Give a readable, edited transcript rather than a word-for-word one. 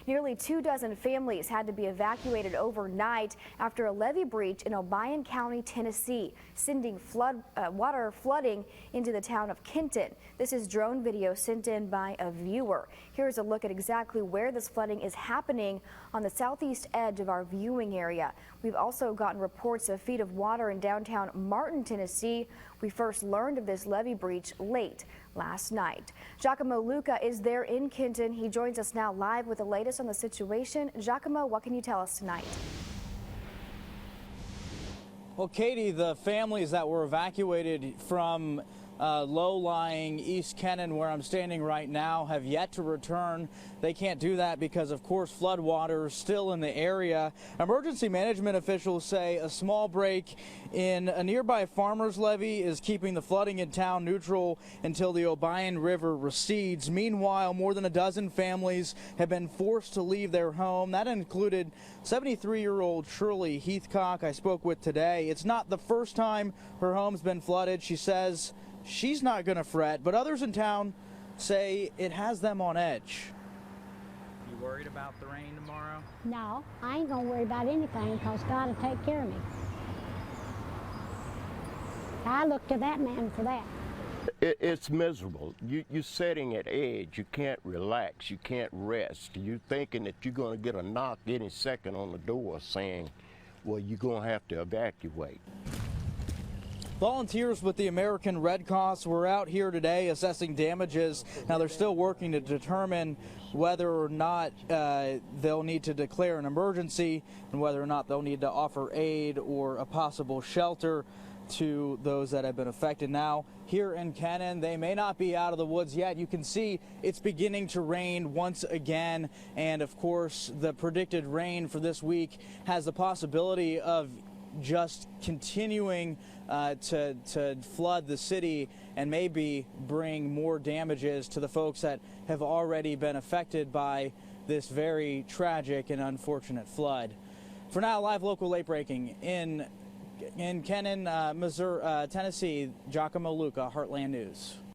Nearly 24 families had to be evacuated overnight after a levee breach in Obion County, Tennessee, sending water flooding into the town of Kenton. This is drone video sent in by a viewer. Here's a look at exactly where this flooding is happening on the southeast edge of our viewing area. We've also gotten reports of feet of water in downtown Martin, Tennessee. We first learned of this levee breach late last night. Giacomo Luca is there in Kenton. He joins us now live with the latest on the situation. Giacomo, what can you tell us tonight? Well, Katie, the families that were evacuated from low-lying East Kenton, where I'm standing right now, have yet to return. They can't do that because, of course, flood water is still in the area. Emergency management officials say a small break in a nearby farmer's levee is keeping the flooding in town neutral until the Obion River recedes. Meanwhile, more than a dozen families have been forced to leave their home. That included 73-year-old Shirley Heathcock I spoke with today. It's not the first time her home's been flooded. She says she's not going to fret, but others in town say it has them on edge. You worried about the rain tomorrow? No, I ain't going to worry about anything because God will take care of me. I look to that man for that. It's miserable. You're sitting at edge. You can't relax. You can't rest. You're thinking that you're going to get a knock any second on the door saying, well, you're going to have to evacuate. Volunteers with the American Red Cross were out here today assessing damages. Now they're still working to determine whether or not they'll need to declare an emergency and whether or not they'll need to offer aid or a possible shelter to those that have been affected. Now here in Kenton, they may not be out of the woods yet. You can see it's beginning to rain once again, and of course the predicted rain for this week has the possibility of just continuing to flood the city and maybe bring more damages to the folks that have already been affected by this very tragic and unfortunate flood. For now, live local late breaking in Kenton, Missouri, Tennessee, Giacomo Luca, Heartland News.